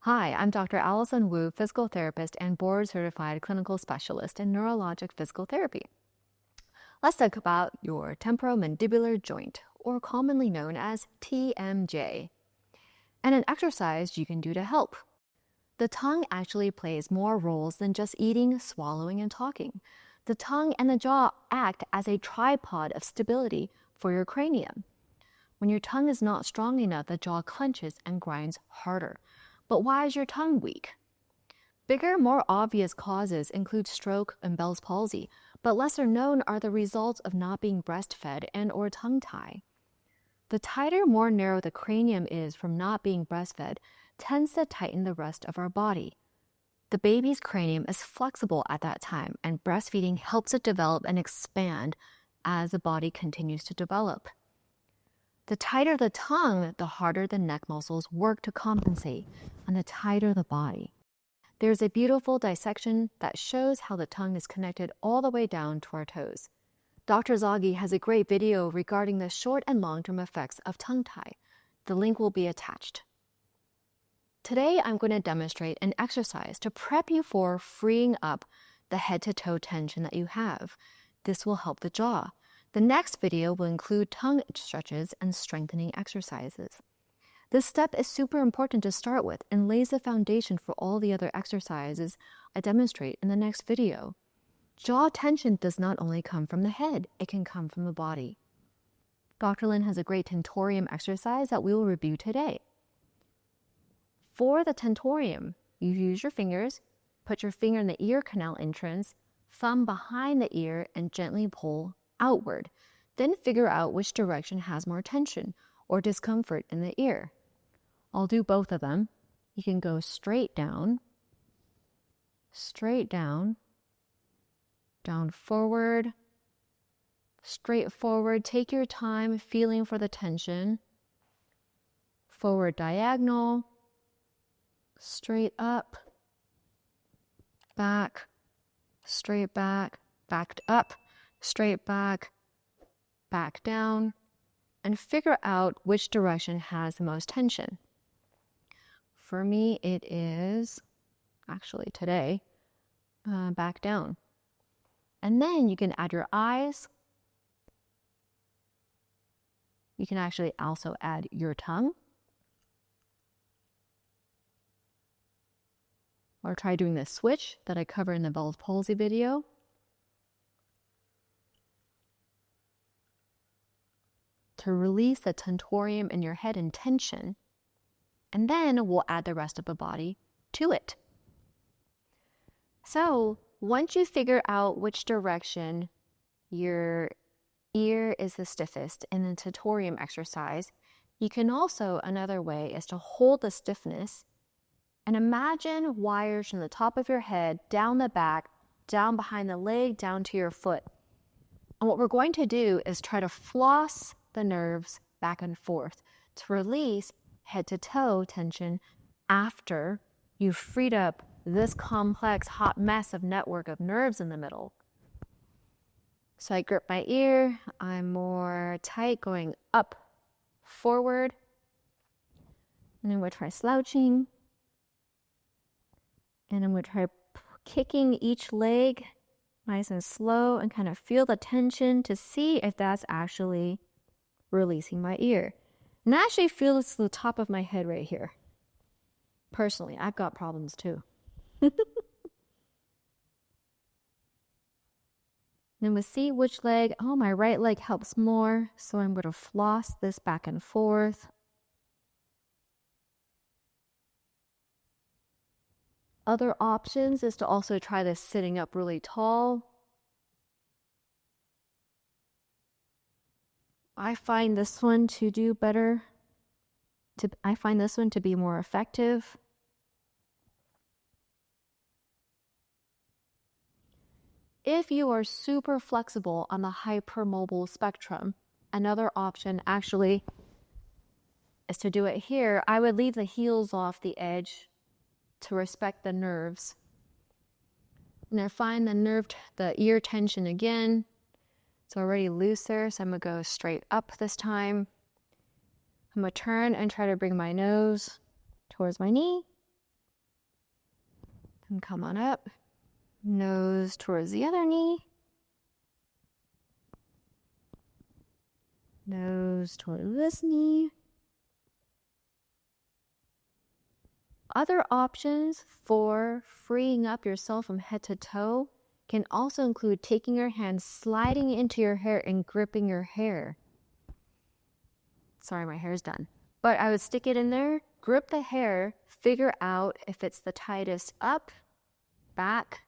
Hi, I'm Dr. Alison Wu, physical therapist and board-certified clinical specialist in neurologic physical therapy. Let's talk about your temporomandibular joint, or commonly known as TMJ, and an exercise you can do to help. The tongue actually plays more roles than just eating, swallowing, and talking. The tongue and the jaw act as a tripod of stability for your cranium. When your tongue is not strong enough, the jaw clenches and grinds harder. But why is your tongue weak? Bigger, more obvious causes include stroke and Bell's palsy, but lesser known are the results of not being breastfed and or tongue tie. The tighter, more narrow the cranium is from not being breastfed tends to tighten the rest of our body. The baby's cranium is flexible at that time, and breastfeeding helps it develop and expand as the body continues to develop. The tighter the tongue, the harder the neck muscles work to compensate, and the tighter the body. There's a beautiful dissection that shows how the tongue is connected all the way down to our toes. Dr. Zaghi has a great video regarding the short and long-term effects of tongue tie. The link will be attached. Today, I'm going to demonstrate an exercise to prep you for freeing up the head-to-toe tension that you have. This will help the jaw. The next video will include tongue stretches and strengthening exercises. This step is super important to start with and lays the foundation for all the other exercises I demonstrate in the next video. Jaw tension does not only come from the head, it can come from the body. Dr. Lin has a great Tentorium exercise that we will review today. For the Tentorium, you use your fingers, put your finger in the ear canal entrance, thumb behind the ear, and gently pull outward. Then figure out which direction has more tension or discomfort in the ear. I'll do both of them. You can go straight down, down forward, straight forward. Take your time feeling for the tension. Forward diagonal, straight up, back, straight back, backed up, straight back, back down, and figure out which direction has the most tension. For me, it is, actually today, back down. And then you can add your eyes. You can actually also add your tongue. Or try doing this switch that I covered in the Bell's palsy video. To release the tentorium in your head and tension, and then we'll add the rest of the body to it. So once you figure out which direction your ear is the stiffest in the tentorium exercise, you can also, another way is to hold the stiffness and imagine wires from the top of your head, down the back, down behind the leg, down to your foot. And what we're going to do is try to floss the nerves back and forth to release head to toe tension after you've freed up this complex hot mess of network of nerves in the middle. So I grip my ear, I'm more tight going up, forward, and then we'll try slouching, and I'm going to try kicking each leg nice and slow and kind of feel the tension to see if that's actually releasing my ear. And I actually feel it's the top of my head right here. Personally, I've got problems too. Then we'll see which leg. Oh, my right leg helps more. So I'm going to floss this back and forth. Other options is to also try this sitting up really tall. I find this one to do better. I find this one to be more effective. If you are super flexible on the hypermobile spectrum, another option actually is to do it here. I would leave the heels off the edge to respect the nerves. And I find the ear tension again. It's already looser, so I'm going to go straight up this time. I'm going to turn and try to bring my nose towards my knee. And come on up. Nose towards the other knee. Nose toward this knee. Other options for freeing up yourself from head to toe can also include taking your hand, sliding into your hair, and gripping your hair. Sorry, my hair's done. But I would stick it in there, grip the hair, figure out if it's the tightest up, back,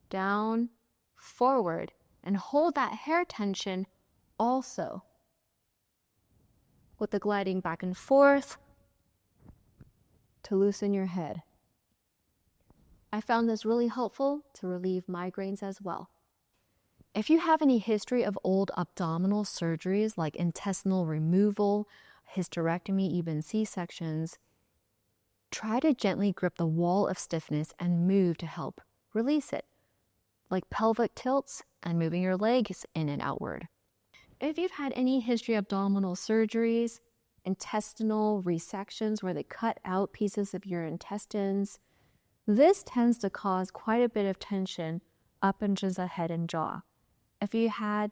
down, forward, and hold that hair tension also. With the gliding back and forth to loosen your head. I found this really helpful to relieve migraines as well. If you have any history of old abdominal surgeries like intestinal removal, hysterectomy, even C-sections, try to gently grip the wall of stiffness and move to help release it, like pelvic tilts and moving your legs in and outward. If you've had any history of abdominal surgeries, intestinal resections where they cut out pieces of your intestines, this tends to cause quite a bit of tension up into the head and jaw. If you had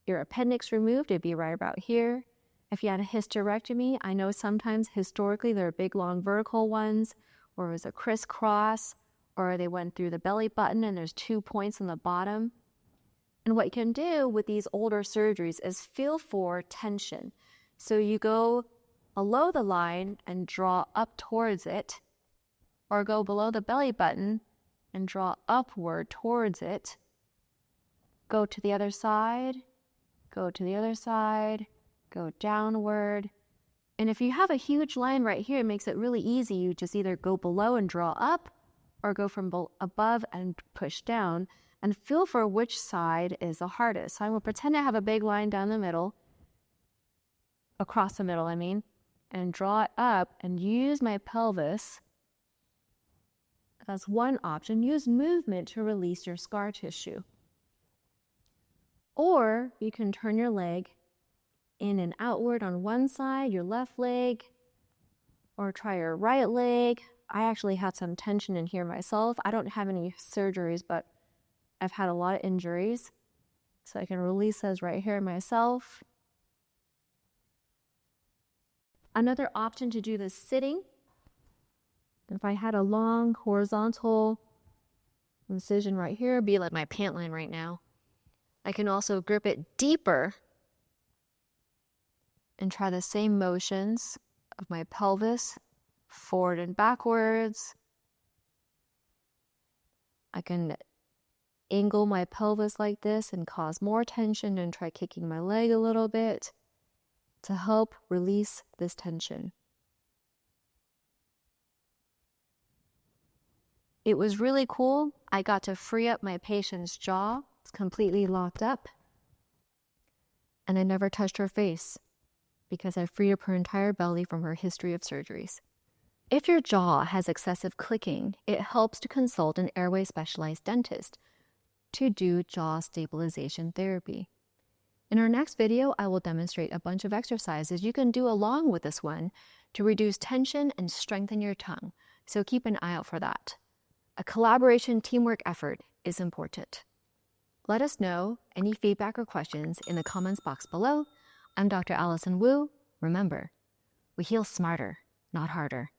your appendix removed, it'd be right about here. If you had a hysterectomy, I know sometimes historically there are big long vertical ones, or it was a crisscross, or they went through the belly button and there's 2 points on the bottom. And what you can do with these older surgeries is feel for tension. So you go below the line and draw up towards it, or go below the belly button and draw upward towards it. Go to the other side, go to the other side, go downward. And if you have a huge line right here, it makes it really easy. You just either go below and draw up, or go from above and push down, and feel for which side is the hardest. So I'm going to pretend I have a big line down the middle, across the middle, and draw it up and use my pelvis as one option. Use movement to release your scar tissue. Or you can turn your leg in and outward on one side, your left leg, or try your right leg. I actually had some tension in here myself. I don't have any surgeries, but I've had a lot of injuries. So I can release those right here myself. Another option to do this sitting. If I had a long horizontal incision right here, it'd be like my pant line right now. I can also grip it deeper and try the same motions of my pelvis, forward and backwards. I can angle my pelvis like this and cause more tension and try kicking my leg a little bit to help release this tension. It was really cool. I got to free up my patient's jaw. It's completely locked up. And I never touched her face because I freed up her entire belly from her history of surgeries. If your jaw has excessive clicking, it helps to consult an airway specialized dentist to do jaw stabilization therapy. In our next video, I will demonstrate a bunch of exercises you can do along with this one to reduce tension and strengthen your tongue, so keep an eye out for that. A collaboration teamwork effort is important. Let us know any feedback or questions in the comments box below. I'm Dr. Alison Wu. Remember, we heal smarter, not harder.